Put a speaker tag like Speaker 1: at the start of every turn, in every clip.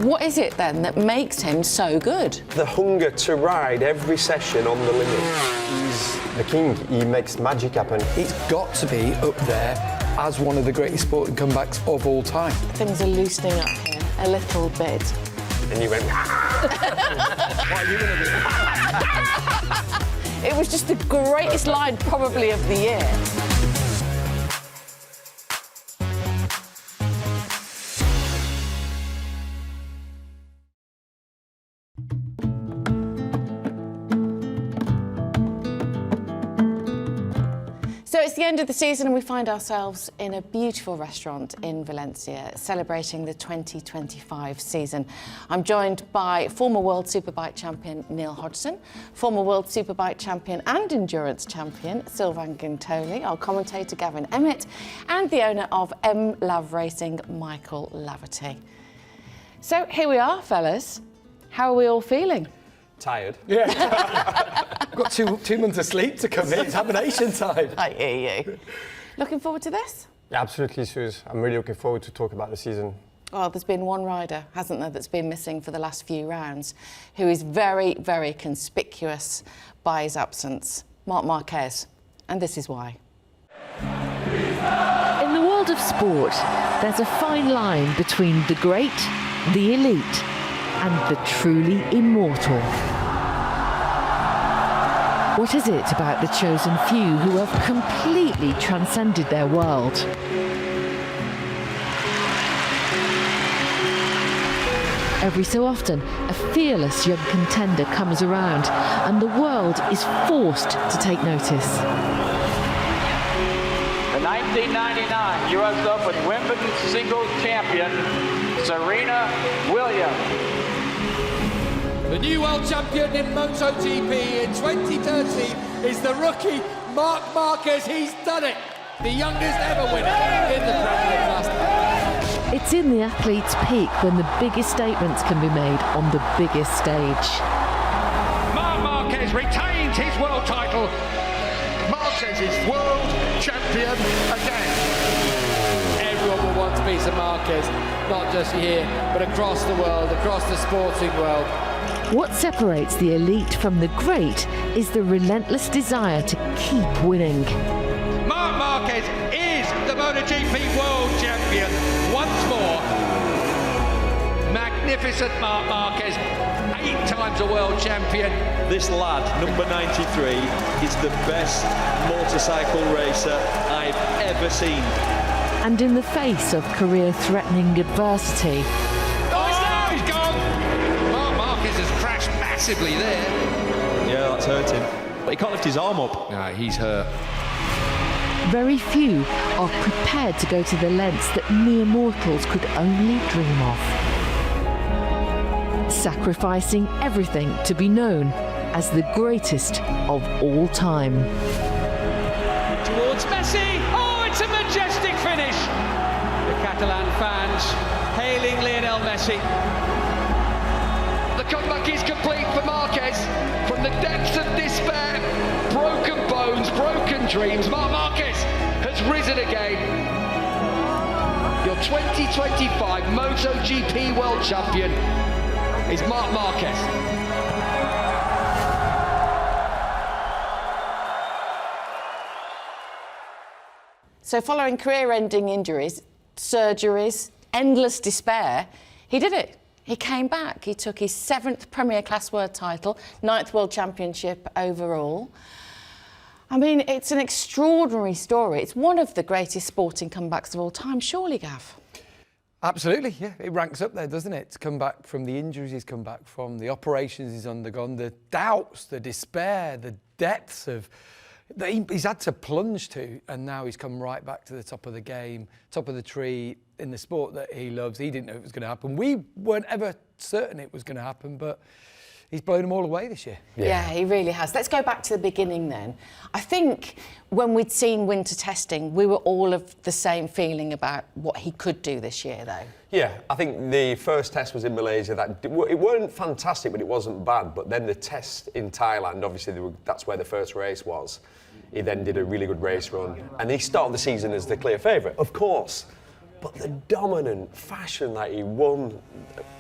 Speaker 1: What is it then that makes him so good?
Speaker 2: The hunger to ride every session on the limit.
Speaker 3: He's the king. He makes magic happen.
Speaker 4: It's got to be up there as one of the greatest sporting comebacks of all time.
Speaker 1: Things are loosening up here a little bit.
Speaker 2: And you went, what are you going to do?
Speaker 1: It was just the greatest line probably of the year. So it's the end of the season and we find ourselves in a beautiful restaurant in Valencia celebrating the 2025 season. I'm joined by former World Superbike champion Neil Hodgson, former World Superbike champion and endurance champion Sylvain Guintoli, our commentator Gavin Emmett, and the owner of M Love Racing, Michael Laverty. So here we are, fellas. How are we all feeling?
Speaker 2: Tired.
Speaker 4: Yeah. Got two months of sleep to come in. It's hibernation time.
Speaker 1: I hear you. Looking forward to this?
Speaker 3: Yeah, absolutely, Suze. I'm really looking forward to talk about the season.
Speaker 1: Well, there's been one rider, hasn't there, that's been missing for the last few rounds, who is very, very conspicuous by his absence. Marc Marquez. And this is why.
Speaker 5: In the world of sport, there's a fine line between the great, the elite, and the truly immortal. What is it about the chosen few who have completely transcended their world? Every so often, a fearless young contender comes around and the world is forced to take notice.
Speaker 6: The 1999 US Open Wimbledon singles champion, Serena Williams.
Speaker 7: The new world champion in MotoGP in 2030 is the rookie Marc Marquez. He's done it. The youngest ever winner in the Premier Class.
Speaker 5: It's in the athlete's peak when the biggest statements can be made on the biggest stage.
Speaker 6: Marc Marquez retains his world title. Marquez is world champion again.
Speaker 7: Everyone will want to be some Marquez, not just here, but across the world, across the sporting world.
Speaker 5: What separates the elite from the great is the relentless desire to keep winning.
Speaker 6: Marc Marquez is the MotoGP world champion once more. Magnificent Marc Marquez, 8 times a world champion.
Speaker 8: This lad, number 93, is the best motorcycle racer I've ever seen.
Speaker 5: And in the face of career-threatening adversity,
Speaker 6: He's gone! Marc Marquez has crashed massively there.
Speaker 8: Yeah, that's hurting. But he can't lift his arm up.
Speaker 6: No, he's hurt.
Speaker 5: very few are prepared to go to the lengths that mere mortals could only dream of. Sacrificing everything to be known as the greatest of all time.
Speaker 6: Towards Messi. Oh, it's a majestic finish. The Catalan fans hailing Lionel Messi. The comeback is complete for Marquez. From the depths of despair, broken bones, broken dreams, Marc Marquez has risen again. Your 2025 MotoGP World Champion is Marc Marquez.
Speaker 1: So following career-ending injuries, surgeries, endless despair, he did it. He came back. He took his 7th Premier Class World title, 9th World Championship overall. I mean, it's an extraordinary story. It's one of the greatest sporting comebacks of all time, surely, Gav?
Speaker 4: Absolutely, yeah. It ranks up there, doesn't it? To come back from the injuries he's come back from, the operations he's undergone, the doubts, the despair, the depths of that he's had to plunge to, and now he's come right back to the top of the game, top of the tree in the sport that he loves. He didn't know it was going to happen. We weren't ever certain it was going to happen, but he's blown them all away this year.
Speaker 1: Yeah, he really has. Let's go back to the beginning then. I think when we'd seen winter testing, we were all of the same feeling about what he could do this year, though.
Speaker 2: Yeah, I think the first test was in Malaysia. It weren't fantastic, but it wasn't bad. But then the test in Thailand, obviously, that's where the first race was. He then did a really good race run, and he started the season as the clear favourite. Of course, But the dominant fashion that he won,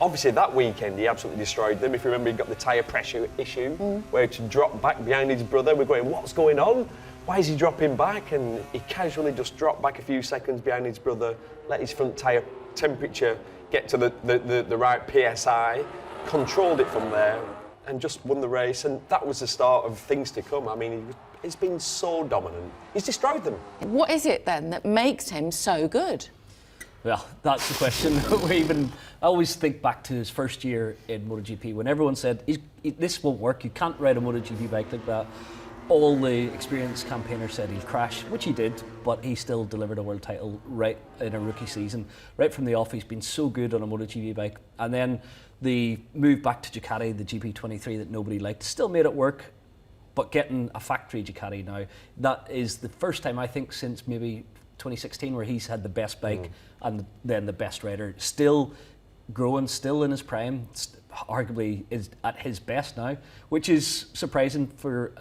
Speaker 2: obviously that weekend he absolutely destroyed them. If you remember, he got the tyre pressure issue where he dropped back behind his brother. We're going, what's going on? Why is he dropping back? And he casually just dropped back a few seconds behind his brother, let his front tyre temperature get to the right PSI, controlled it from there, and just won the race. And that was the start of things to come. I mean, he's been so dominant. He's destroyed them.
Speaker 1: What is it then that makes him so good?
Speaker 9: Well, that's the question. I always think back to his first year in MotoGP when everyone said, this won't work, you can't ride a MotoGP bike like that. All the experienced campaigners said he'll crash, which he did, but he still delivered a world title right in a rookie season. Right from the off, he's been so good on a MotoGP bike. And then the move back to Ducati, the GP23 that nobody liked, still made it work. But getting a factory Ducati now, that is the first time I think since maybe 2016 where he's had the best bike and then the best rider. Still growing, still in his prime, arguably is at his best now, which is surprising for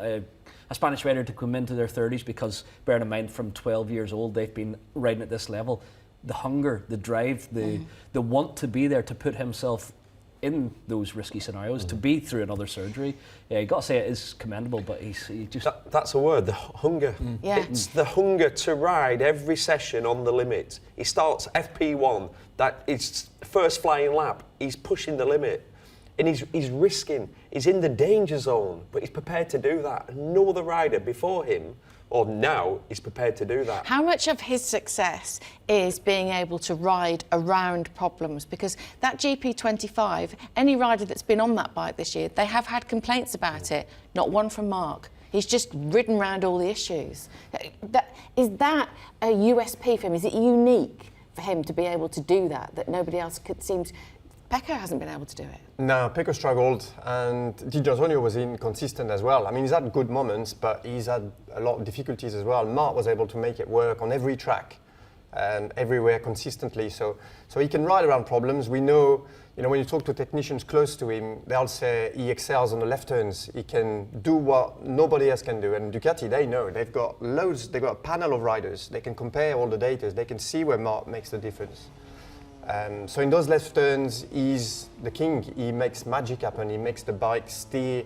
Speaker 9: a Spanish rider to come into their 30s because, bearing in mind, from 12 years old, they've been riding at this level. The hunger, the drive, the want to be there to put himself in those risky scenarios, to be through another surgery. Yeah, you got to say it is commendable, but he just...
Speaker 2: That's a word, the hunger.
Speaker 1: Yeah.
Speaker 2: It's the hunger to ride every session on the limit. He starts FP1, that is first flying lap, he's pushing the limit. And he's risking, he's in the danger zone, but he's prepared to do that. And no other rider before him, or now, is prepared to do that.
Speaker 1: How much of his success is being able to ride around problems? Because that GP25, any rider that's been on that bike this year, they have had complaints about it, not one from Marc. He's just ridden around all the issues. Is that a USP for him? Is it unique for him to be able to do that nobody else could seem to... Pecco hasn't been able to do it.
Speaker 3: No, Pecco struggled, and Di Giannantonio was inconsistent as well. I mean, he's had good moments, but he's had a lot of difficulties as well. Marc was able to make it work on every track and everywhere consistently, so he can ride around problems. We know, when you talk to technicians close to him, they'll say he excels on the left turns. He can do what nobody else can do, and Ducati, they know. They've got a panel of riders. They can compare all the data. They can see where Marc makes the difference. So in those left turns, he's the king. He makes magic happen. He makes the bike steer,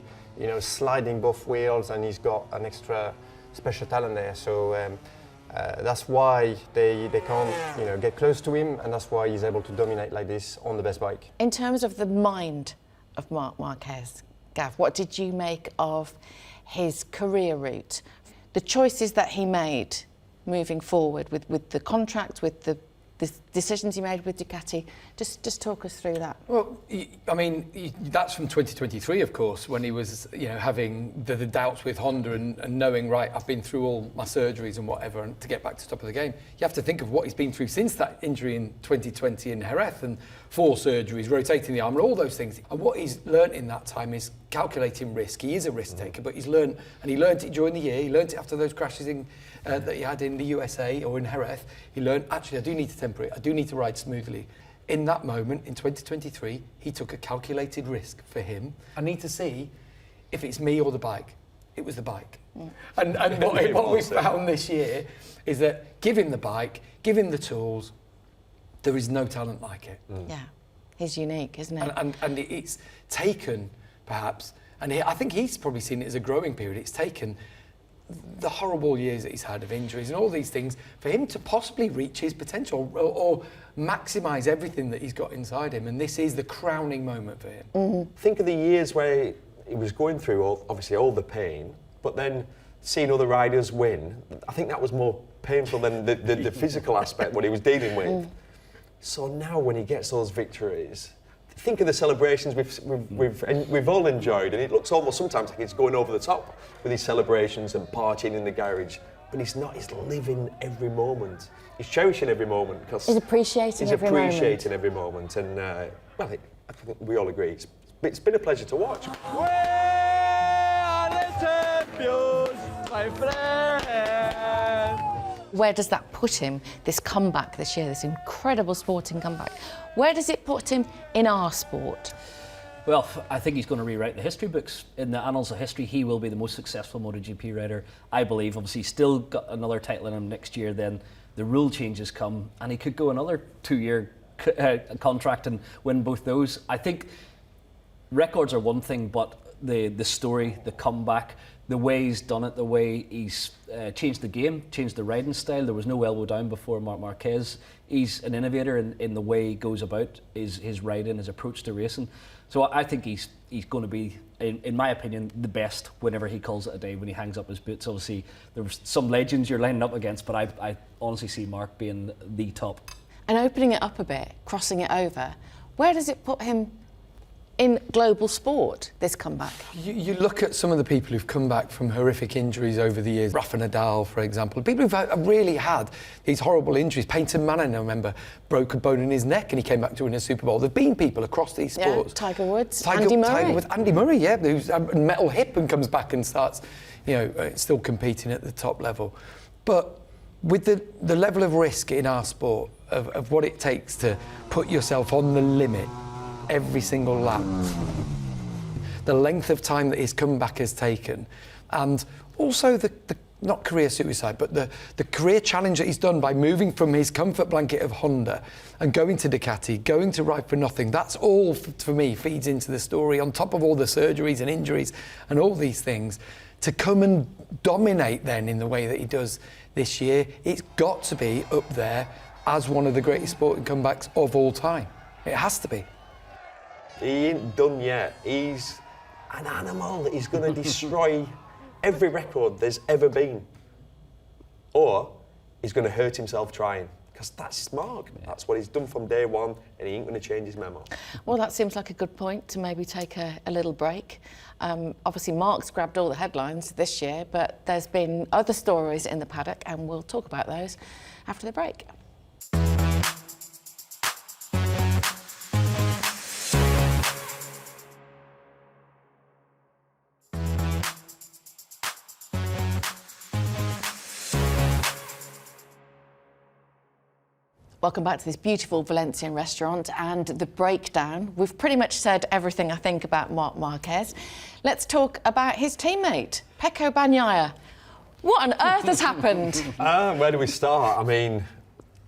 Speaker 3: sliding both wheels, and he's got an extra special talent there. So that's why they can't get close to him, and that's why he's able to dominate like this on the best bike.
Speaker 1: In terms of the mind of Marc Marquez, Gav, what did you make of his career route? The choices that he made moving forward with the contract, with the decisions he made with Ducati. Just talk us through that.
Speaker 4: Well, that's from 2023, of course, when he was, having the doubts with Honda and knowing, right, I've been through all my surgeries and whatever, and to get back to top of the game. You have to think of what he's been through since that injury in 2020 in Jerez, and 4 surgeries, rotating the arm, and all those things. And what he's learnt in that time is calculating risk. He is a risk taker, but he's learned, and he learnt it during the year. He learnt it after those crashes that he had in the USA or in Jerez. He learned, actually, I do need to temper it. I do need to ride smoothly. In that moment, in 2023, he took a calculated risk for him. I need to see if it's me or the bike. It was the bike. And what we found this year is that give him the bike, give him the tools, there is no talent like it.
Speaker 1: Yeah, he's unique, isn't he?
Speaker 4: And it's taken, perhaps, and I think he's probably seen it as a growing period, it's taken the horrible years that he's had of injuries and all these things for him to possibly reach his potential or maximise everything that he's got inside him, and this is the crowning moment for him.
Speaker 2: Think of the years where he was going through obviously all the pain, but then seeing other riders win, I think that was more painful than the physical aspect, what he was dealing with. So now when he gets those victories, think of the celebrations we've all enjoyed, and it looks almost sometimes like he's going over the top with his celebrations and partying in the garage, but he's not. He's living every moment. He's cherishing every moment because
Speaker 1: he's appreciating
Speaker 2: every moment. And I think we all agree it's been a pleasure to watch.
Speaker 6: We are the champions, my friend.
Speaker 1: Where does that put him, this comeback this year, this incredible sporting comeback? Where does it put him in our sport?
Speaker 9: Well, I think he's going to rewrite the history books. In the annals of history, he will be the most successful MotoGP rider, I believe. Obviously, he's still got another title in him next year then the rule changes come, and he could go another 2-year contract and win both those. I think records are one thing, but the story, the comeback, the way he's done it, the way he's changed the game, changed the riding style. There was no elbow down before Marc Marquez. He's an innovator in the way he goes about his riding, his approach to racing. So I think he's going to be, in my opinion, the best whenever he calls it a day, when he hangs up his boots. Obviously, there were some legends you're lining up against, but I honestly see Marc being the top.
Speaker 1: And opening it up a bit, crossing it over, where does it put him in global sport, this comeback?
Speaker 4: You look at some of the people who've come back from horrific injuries over the years, Rafa Nadal, for example, people who've really had these horrible injuries. Peyton Manning, I remember, broke a bone in his neck and he came back to win a Super Bowl. There have been people across these sports.
Speaker 1: Yeah, Tiger Woods, Andy Murray.
Speaker 4: Andy Murray, yeah, who's a metal hip and comes back and starts, still competing at the top level. But with the level of risk in our sport, of what it takes to put yourself on the limit every single lap, the length of time that his comeback has taken, and also the not career suicide, but the career challenge that he's done by moving from his comfort blanket of Honda and going to Ducati, going to Ride for Nothing. That's all, for me, feeds into the story, on top of all the surgeries and injuries and all these things. To come and dominate then in the way that he does this year, it's got to be up there as one of the greatest sporting comebacks of all time. It has to be.
Speaker 2: He ain't done yet. He's an animal. He's going to destroy every record there's ever been. Or he's going to hurt himself trying. Because that's his mark. That's what he's done from day one, and he ain't going to change his memo.
Speaker 1: Well, that seems like a good point to maybe take a little break. Obviously, Marc's grabbed all the headlines this year, but there's been other stories in the paddock, and we'll talk about those after the break. Welcome back to this beautiful Valencian restaurant and the breakdown. We've pretty much said everything I think about Marc Marquez. Let's talk about his teammate, Pecco Bagnaia. What on earth has happened?
Speaker 2: Where do we start? I mean,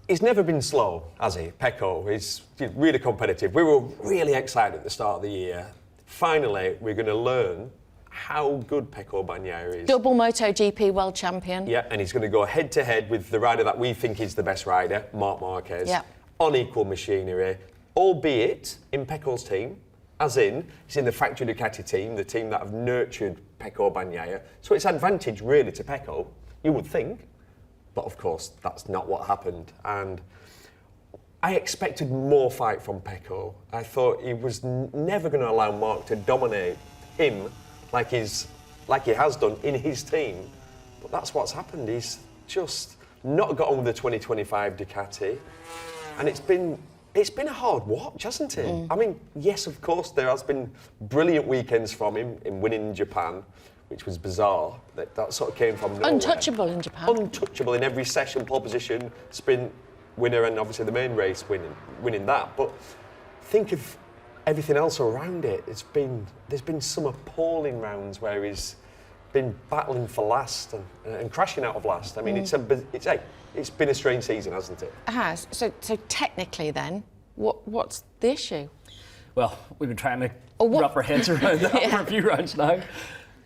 Speaker 2: he's never been slow, has he? Pecco, he's really competitive. We were really excited at the start of the year. Finally, we're going to learn how good Pecco Bagnaia is.
Speaker 1: Double MotoGP world champion.
Speaker 2: Yeah, and he's going to go head-to-head with the rider that we think is the best rider, Marc Marquez,
Speaker 1: yeah,
Speaker 2: on equal machinery, albeit in Pecco's team, as in, he's in the factory Ducati team, the team that have nurtured Pecco Bagnaia. So it's advantage really to Pecco, you would think, but of course that's not what happened. And I expected more fight from Pecco. I thought he was never going to allow Marc to dominate him like he has done in his team. But that's what's happened. He's just not got on with the 2025 Ducati. And it's been a hard watch, hasn't it? I mean, yes, of course, there has been brilliant weekends from him in winning in Japan, which was bizarre. That sort of came from nowhere.
Speaker 1: Untouchable in Japan.
Speaker 2: Untouchable in every session, pole position, sprint winner, and obviously the main race winning that. But think of everything else around it. There's been some appalling rounds where he's been battling for last and crashing out of last. I mean, it's been a strange season, hasn't it?
Speaker 1: It has. So technically, then, what's the issue?
Speaker 9: Well, we've been trying to wrap our heads around that for a few rounds now.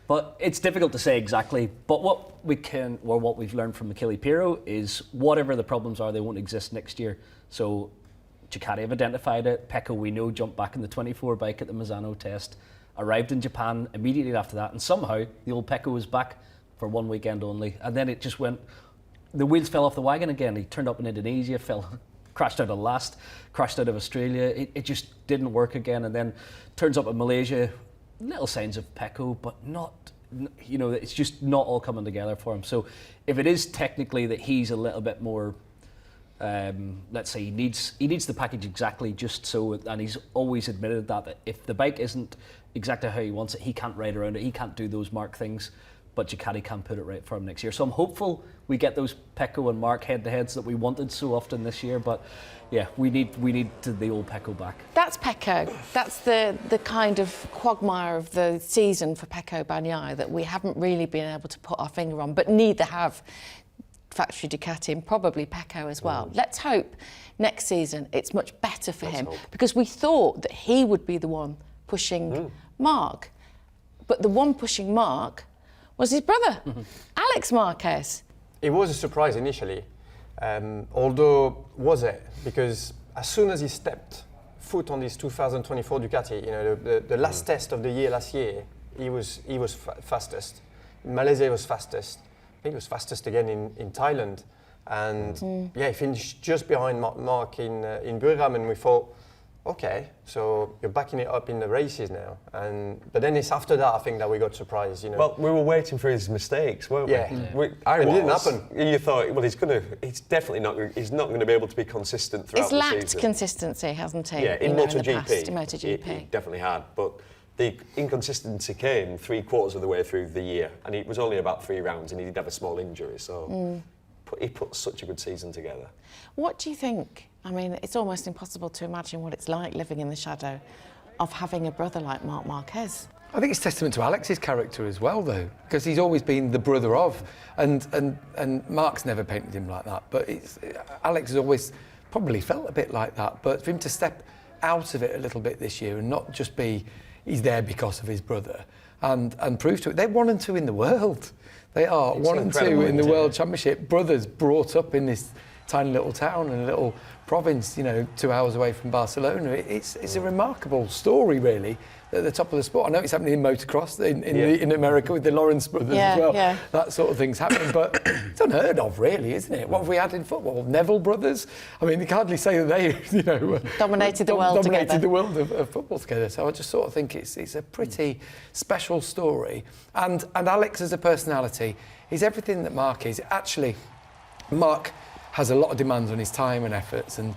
Speaker 9: But it's difficult to say exactly. But what we've learned from Achille Pirro is whatever the problems are, they won't exist next year. So Ducati have identified it. Pecco, we know, jumped back in the 24 bike at the Misano test, arrived in Japan immediately after that, and somehow the old Pecco was back for one weekend only. And then it just went, the wheels fell off the wagon again. He turned up in Indonesia, crashed out of last, crashed out of Australia. It just didn't work again. And then turns up in Malaysia, little signs of Pecco, but not, it's just not all coming together for him. So if it is technically that he's a little bit more, let's say he needs the package exactly just so, and he's always admitted that if the bike isn't exactly how he wants it, he can't ride around it, he can't do those Marc things, but Ducati can put it right for him next year. So I'm hopeful we get those Pecco and Marc head-to-heads that we wanted so often this year, but yeah, we need the old Pecco back.
Speaker 1: That's Pecco. That's the kind of quagmire of the season for Pecco Bagnaia that we haven't really been able to put our finger on, but neither have factory Ducati and probably Pecco as well. Let's hope next season it's much better for him, because we thought that he would be the one pushing Marc, but the one pushing Marc was his brother, Álex Márquez.
Speaker 3: It was a surprise initially, although was it? Because as soon as he stepped foot on this 2024 Ducati, you know, the last test of the year last year, he was fastest. In Malaysia, he was fastest. I think he was fastest again in Thailand, and yeah, he finished just behind Marc in Buriram, and we thought, okay, so you're backing it up in the races now. But then it's after that, I think, that we got surprised, you know.
Speaker 2: Well, we were waiting for his mistakes, weren't we?
Speaker 3: Yeah.
Speaker 2: It
Speaker 3: didn't happen.
Speaker 2: You thought, well, he's definitely not. He's not going to be able to be consistent throughout the season.
Speaker 1: He's lacked consistency, hasn't he?
Speaker 2: Yeah, in MotoGP.
Speaker 1: In MotoGP.
Speaker 2: He definitely had, but the inconsistency came 3/4 of the way through the year, and it was only about 3 rounds, and he did have a small injury, so he put such a good season together.
Speaker 1: What do you think? I mean, it's almost impossible to imagine what it's like living in the shadow of having a brother like Marc Marquez.
Speaker 4: I think it's testament to Alex's character as well, though, because he's always been the brother of, and Marc's never painted him like that. But Alex has always probably felt a bit like that. But for him to step out of it a little bit this year and not just be he's there because of his brother, and prove to it, they're 1 and 2 in the world. They are 1 and 2 in the World Championship. Brothers brought up in this tiny little town and a little province, you know, 2 hours away from Barcelona. It's a remarkable story, really, at the top of the sport. I know it's happening in motocross in America with the Lawrence brothers as well. Yeah. That sort of thing's happening, but it's unheard of, really, isn't it? What have we had in football? Neville brothers? I mean, you can hardly say that they, you know,
Speaker 1: dominated the world
Speaker 4: of football together. So I just sort of think it's a pretty special story. And Alex as a personality is everything that Marc is. Actually, Marc has a lot of demands on his time and efforts, and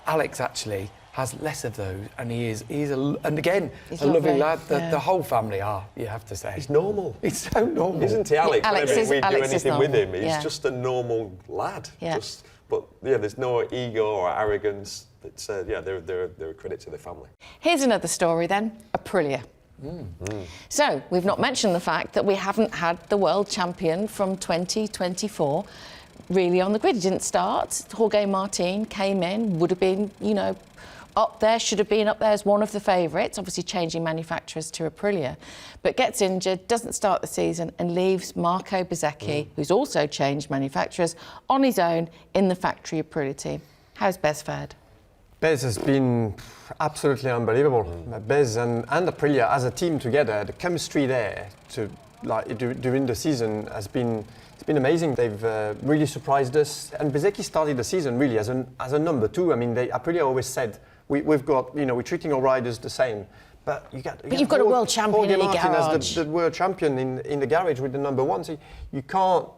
Speaker 4: Alex actually has less of those, and he's a lovely lad. The whole family are, you have to say.
Speaker 2: He's normal.
Speaker 4: He's so normal.
Speaker 2: Isn't he, Alex?
Speaker 1: Alex
Speaker 2: Whenever we do anything with him, he's
Speaker 1: yeah.
Speaker 2: just a normal lad.
Speaker 1: Yeah.
Speaker 2: But yeah, there's no ego or arrogance. It's they're a credit to the family.
Speaker 1: Here's another story then, Aprilia. So, we've not mentioned the fact that we haven't had the world champion from 2024 really on the grid. He didn't start. Jorge Martin came in, would have been, you know, up there, should have been up there as one of the favourites, obviously changing manufacturers to Aprilia, but gets injured, doesn't start the season and leaves Marco Bezzecchi, who's also changed manufacturers, on his own in the factory Aprilia team. How's Bez fared?
Speaker 3: Bez has been absolutely unbelievable. Bez and Aprilia as a team together, the chemistry there during the season has been amazing. They've really surprised us. And Bezzecchi started the season really as a number 2. I mean, Aprilia always said we've got, you know, we're treating our riders the same. But you've got a world champion in the garage. As the world champion in the garage with the number 1. So you can't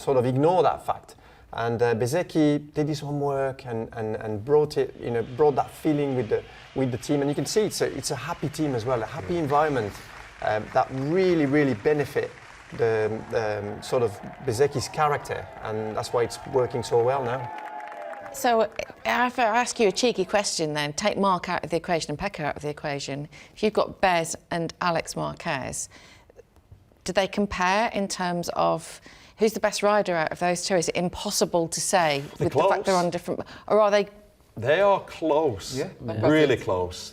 Speaker 3: sort of ignore that fact. And Bezzecchi did his homework and brought that feeling with the team. And you can see it's a happy team as well, a happy environment that really benefit the sort of Bezzecchi's character, and that's why it's working so well now.
Speaker 1: So if I ask you a cheeky question then, take Marc out of the equation and Pecco out of the equation, if you've got Bez and Álex Márquez, do they compare in terms of who's the best rider out of those two? Is it impossible to say with the fact they're on different, or are they?
Speaker 2: They are close, really close.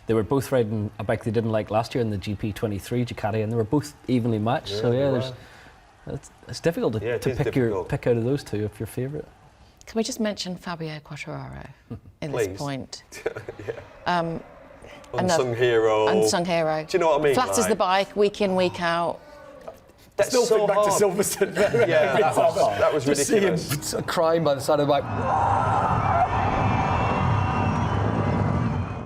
Speaker 9: They were both riding a bike they didn't like last year in the GP23 Ducati, and they were both evenly matched. It's difficult to pick out of those two if your favourite.
Speaker 1: Can we just mention Fabio Quartararo at this point?
Speaker 2: Unsung hero.
Speaker 1: Unsung hero.
Speaker 2: Do you know what I mean?
Speaker 1: Flatters the bike week in, week out.
Speaker 4: That's still so back to Silverstone.
Speaker 2: That was ridiculous.
Speaker 4: To see him crying by the side of the bike.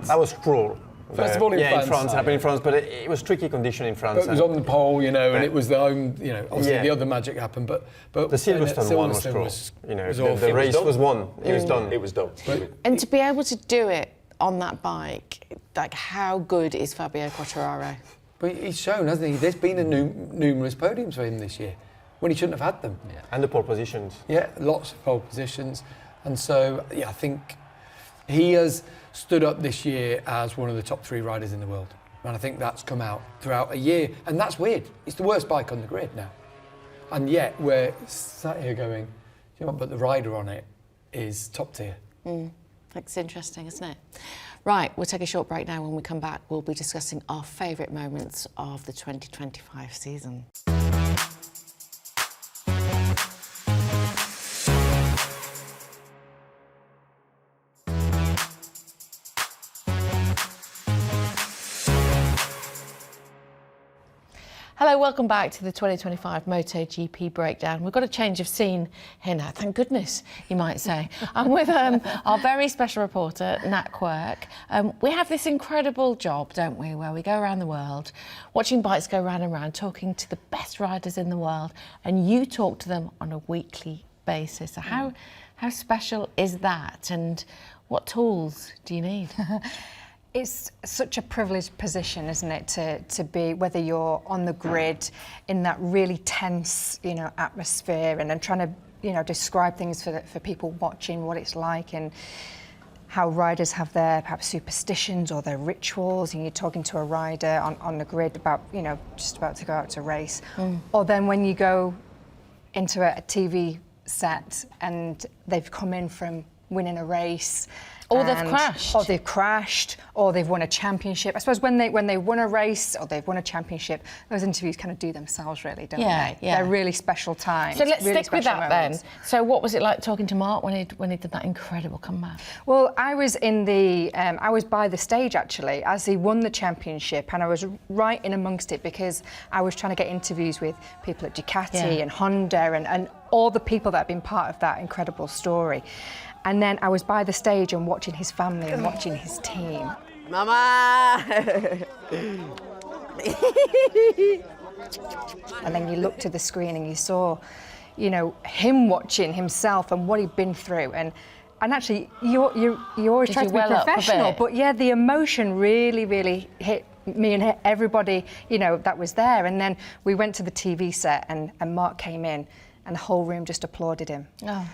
Speaker 3: That was cruel.
Speaker 4: First of all,
Speaker 3: in France, happened in France, but it was tricky condition in France.
Speaker 4: But it was on the pole, you know, and it was the home, you know, obviously the other magic happened, but
Speaker 3: the Silverstone one was cruel. You know, the race was won. It was done.
Speaker 2: It was done.
Speaker 1: And to be able to do it on that bike, like, how good is Fabio Quartararo?
Speaker 4: But he's shown, hasn't he? There's been numerous podiums for him this year when he shouldn't have had them.
Speaker 3: Yeah. And the pole positions.
Speaker 4: Yeah, lots of pole positions. And so, I think he has stood up this year as one of the top 3 riders in the world. And I think that's come out throughout a year. And that's weird. It's the worst bike on the grid now. And yet we're sat here going, you know what, but the rider on it is top tier.
Speaker 1: That's interesting, isn't it? Right, we'll take a short break now. When we come back, we'll be discussing our favourite moments of the 2025 season. Hello, welcome back to the 2025 MotoGP breakdown. We've got a change of scene here now, thank goodness, you might say. I'm with our very special reporter, Nat Quirk. We have this incredible job, don't we, where we go around the world, watching bikes go round and round, talking to the best riders in the world, and you talk to them on a weekly basis. So how special is that, and what tools do you need?
Speaker 10: It's such a privileged position, isn't it, to be, whether you're on the grid in that really tense, atmosphere, and then trying to, describe things for people watching, what it's like, and how riders have their perhaps superstitions or their rituals, and you're talking to a rider on the grid about, just about to go out to race. Or then when you go into a TV set and they've come in from winning a race,
Speaker 1: or they've crashed,
Speaker 10: or they've won a championship. I suppose when they won a race or they've won a championship, those interviews kind of do themselves, really, don't they? Yeah. They're really special times.
Speaker 1: So let's
Speaker 10: really
Speaker 1: stick with that
Speaker 10: moments.
Speaker 1: then. So what was it like talking to Marc when he did that incredible comeback?
Speaker 10: Well, I was I was by the stage actually as he won the championship, and I was right in amongst it because I was trying to get interviews with people at Ducati and Honda and all the people that have been part of that incredible story. And then I was by the stage and watching his family and watching his team.
Speaker 1: Mama!
Speaker 10: And then you looked to the screen and you saw, him watching himself and what he'd been through. And actually, you always try to be professional, but the emotion really, really hit me and hit everybody, that was there. And then we went to the TV set and Marc came in and the whole room just applauded him. Oh.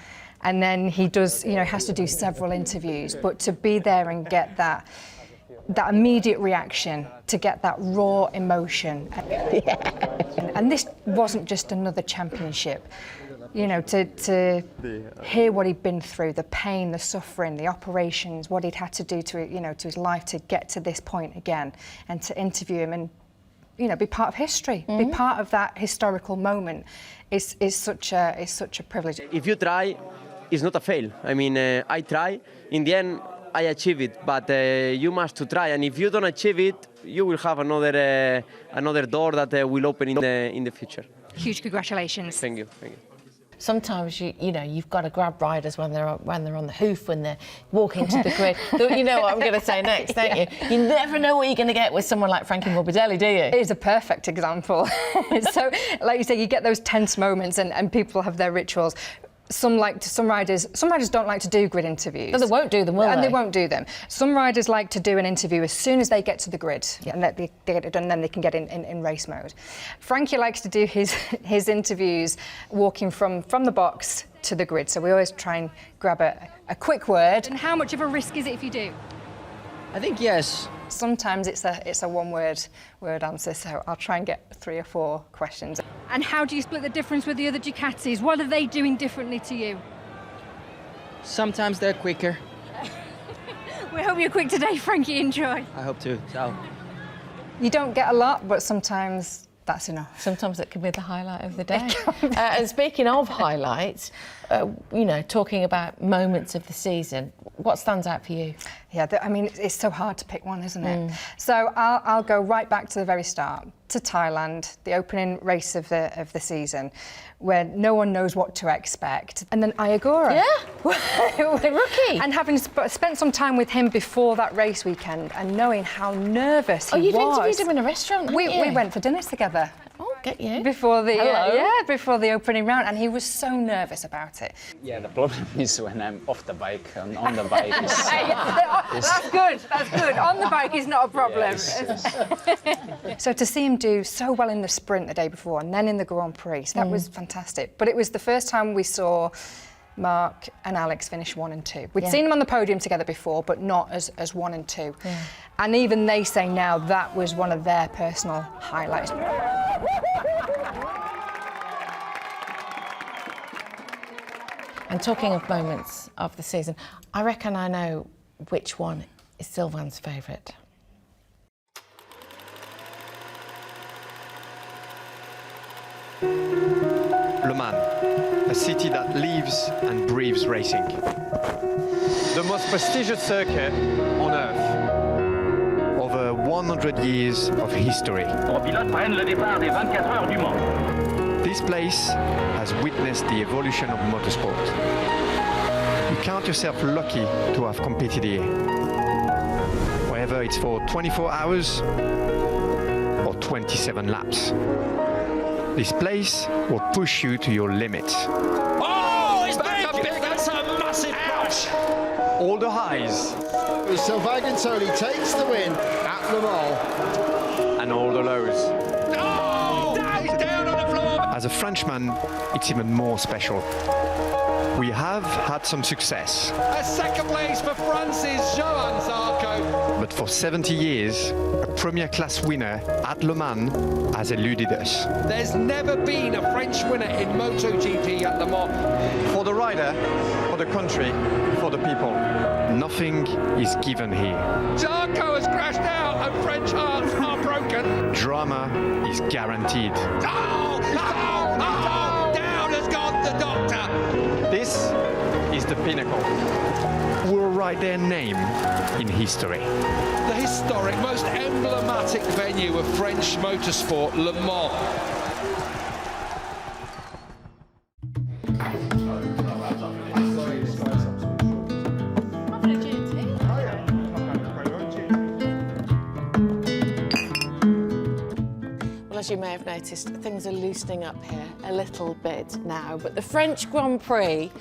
Speaker 10: And then he does, has to do several interviews, but to be there and get that immediate reaction, to get that raw emotion. And this wasn't just another championship. To hear what he'd been through, the pain, the suffering, the operations, what he'd had to do to, to his life to get to this point again, and to interview him and, be part of history, be part of that historical moment is such a privilege.
Speaker 11: If you try, it's not a fail. I mean, I try. In the end, I achieve it, but you must to try. And if you don't achieve it, you will have another door that will open in the future.
Speaker 10: Huge congratulations.
Speaker 11: Thank you.
Speaker 1: Sometimes you've got to grab riders when they're on the hoof, when they're walking to the grid. You know what I'm going to say next, don't you? You never know what you're going to get with someone like Frankie Morbidelli, do you?
Speaker 10: It is a perfect example. So, like you say, you get those tense moments, and people have their rituals. Some riders don't like to do grid interviews.
Speaker 1: No, they won't do them, will they?
Speaker 10: And they won't do them. Some riders like to do an interview as soon as they get to the grid, and that they get it done, and then they can get in race mode. Frankie likes to do his interviews walking from the box to the grid, so we always try and grab a quick word.
Speaker 12: And how much of a risk is it if you do?
Speaker 11: I think yes.
Speaker 10: Sometimes it's a one-word answer, so I'll try and get 3 or 4 questions.
Speaker 12: And how do you split the difference with the other Ducatis? What are they doing differently to you?
Speaker 11: Sometimes they're quicker.
Speaker 12: We hope you're quick today, Frankie. Enjoy.
Speaker 11: I hope to. So.
Speaker 10: You don't get a lot, but sometimes that's enough.
Speaker 1: Sometimes it can be the highlight of the day. And speaking of highlights, talking about moments of the season, what stands out for you?
Speaker 10: Yeah, it's so hard to pick one, isn't it? So I'll go right back to the very start, to Thailand, the opening race of the season, where no one knows what to expect. And then Ayagura.
Speaker 1: Yeah, the rookie.
Speaker 10: And having spent some time with him before that race weekend and knowing how nervous he was.
Speaker 1: Oh, you've interviewed him in a restaurant, haven't you?
Speaker 10: We went for dinner together.
Speaker 1: Oh, get you.
Speaker 10: Before the opening round, and he was so nervous about it.
Speaker 13: Yeah, the problem is when I'm off the bike, and on the bike is...
Speaker 10: That's good, On the bike is not a problem.
Speaker 13: Yes.
Speaker 10: So to see him do so well in the sprint the day before, and then in the Grand Prix, that was fantastic. But it was the first time we saw Marc and Alex finish 1 and 2. We'd seen them on the podium together before, but not as 1 and 2. Yeah. And even they say now that was one of their personal highlights.
Speaker 1: And talking of moments of the season, I reckon I know which one is Sylvain's favourite.
Speaker 14: Le Mans, a city that lives and breathes racing. The most prestigious circuit on earth. Over 100 years of history. This place has witnessed the evolution of motorsport. You count yourself lucky to have competed here. Whether it's for 24 hours or 27 laps. This place will push you to your limits.
Speaker 6: Oh, it's back a big, that's a massive crash.
Speaker 14: All the highs.
Speaker 15: Sylvain Guintoli takes the win at Le Mans.
Speaker 14: And all the lows.
Speaker 6: Oh, he's down on the floor.
Speaker 14: As a Frenchman, it's even more special. We have had some success.
Speaker 7: A second place for France's Johann Zarco.
Speaker 14: But for 70 years, a Premier Class winner at Le Mans has eluded us.
Speaker 7: There's never been a French winner in MotoGP at Le Mans.
Speaker 14: For the rider, for the country, for the people, nothing is given here.
Speaker 7: Zarco has crashed out and French hearts are broken.
Speaker 14: Drama is guaranteed.
Speaker 7: Oh, down has gone the doctor.
Speaker 14: This is the pinnacle. We'll write their name in history.
Speaker 7: The historic, most emblematic venue of French motorsport, Le Mans.
Speaker 1: As you may have noticed, things are loosening up here a little bit now, but the French Grand Prix,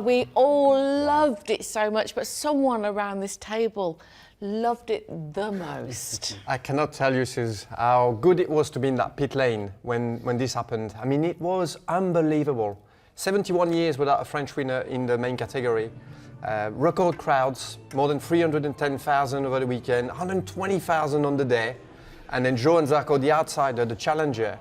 Speaker 1: we all loved it so much, but someone around this table loved it the most.
Speaker 3: I cannot tell you, Suze, how good it was to be in that pit lane when this happened. I mean, it was unbelievable. 71 years without a French winner in the main category. Record crowds, more than 310,000 over the weekend, 120,000 on the day. And then Johann Zarco, the outsider, the challenger,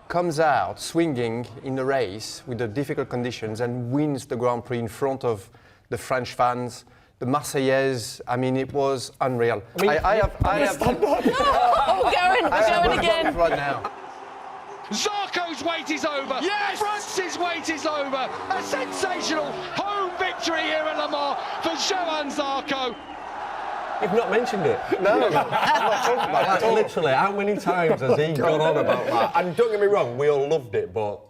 Speaker 3: comes out swinging in the race with the difficult conditions and wins the Grand Prix in front of the French fans, the Marseillaise. I mean, it was unreal. I have
Speaker 1: we're going again.
Speaker 3: Right now.
Speaker 7: Zarco's wait is over. Yes! France's wait is over. A sensational home victory here at Le Mans for Johann Zarco.
Speaker 2: You've not mentioned it.
Speaker 3: No, I'm not talking about it.
Speaker 2: Literally, how many times has he gone on about that? And don't get me wrong, we all loved it, but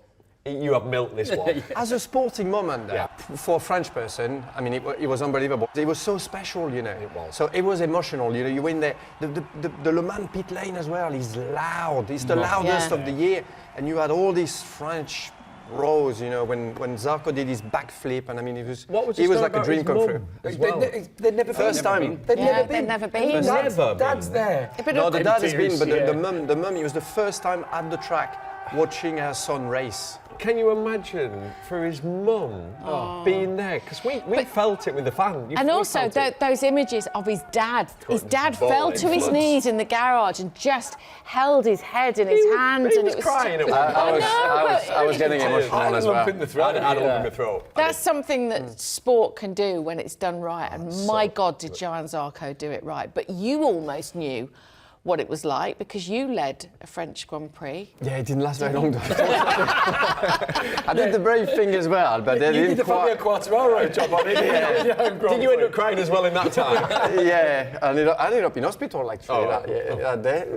Speaker 2: you have milked this one.
Speaker 3: As a sporting moment, for a French person, I mean, it was unbelievable. It was so special, you know. It was. So it was emotional, you know. You win there. The Le Mans pit lane as well is loud. It's the loudest of the year. And you had all these French rows, you know, when Zarco did his backflip, and I mean, it was like a dream come true.
Speaker 4: Well? They'd never
Speaker 3: First time.
Speaker 1: They'd never been.
Speaker 4: Dad's there.
Speaker 3: No, the dad has been, but the mum, it was the first time at the track watching her son race.
Speaker 2: Can you imagine for his mum being there? Because we felt it with the fan.
Speaker 1: And also those images of his dad. His dad fell to his knees in the garage and just held his head in his hands.
Speaker 2: He
Speaker 1: and
Speaker 2: was
Speaker 1: it was
Speaker 2: crying.
Speaker 3: I was getting emotional as well.
Speaker 2: I had a lump in the throat.
Speaker 1: That's something that sport can do when it's done right. And my God, did Johann Zarco do it right. But you almost knew what it was like because you led a French Grand Prix.
Speaker 3: Yeah, it didn't last very long though. I did the brave thing as well, but they didn't
Speaker 2: did the Fabio Quartararo job on it. Did you end up crying as well in that time?
Speaker 3: Yeah, I ended up in hospital actually. That day.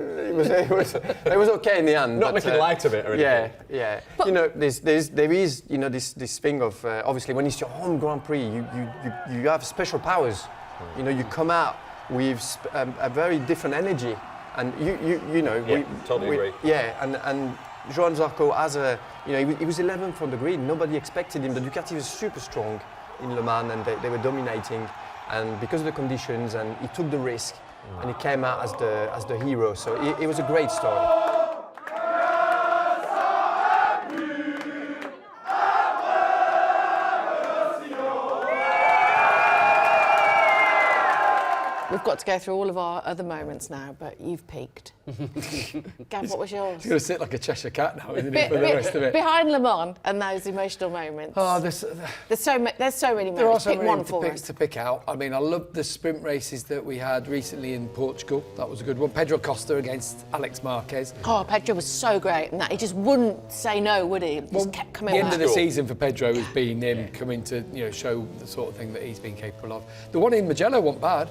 Speaker 3: It was okay in the end.
Speaker 2: Not making light of it or anything.
Speaker 3: Yeah. But, you know, there is you know this thing of obviously when it's your home Grand Prix, you have special powers. You know, you come out with a very different energy. And you know,
Speaker 2: totally agree.
Speaker 3: Yeah, and Johann Zarco he was 11th on the grid. Nobody expected him. The Ducati was super strong in Le Mans, and they were dominating. And because of the conditions, and he took the risk, and he came out as the hero. So it was a great story.
Speaker 1: We've got to go through all of our other moments now, but you've peaked. Gav, what was yours?
Speaker 4: He's going to sit like a Cheshire cat now, isn't he, for the rest of it?
Speaker 1: Behind Le Mans and those emotional moments.
Speaker 4: Oh,
Speaker 1: there's so many moments.
Speaker 4: There are so
Speaker 1: pick
Speaker 4: many
Speaker 1: one for us.
Speaker 4: to pick out. I mean, I love the sprint races that we had recently in Portugal. That was a good one. Pedro Costa against Álex Márquez.
Speaker 1: Oh, Pedro was so great, and that he just wouldn't say no, would he? Just kept coming
Speaker 4: The
Speaker 1: back.
Speaker 4: end of the season for Pedro has been him coming to show the sort of thing that he's been capable of. The one in Mugello wasn't bad.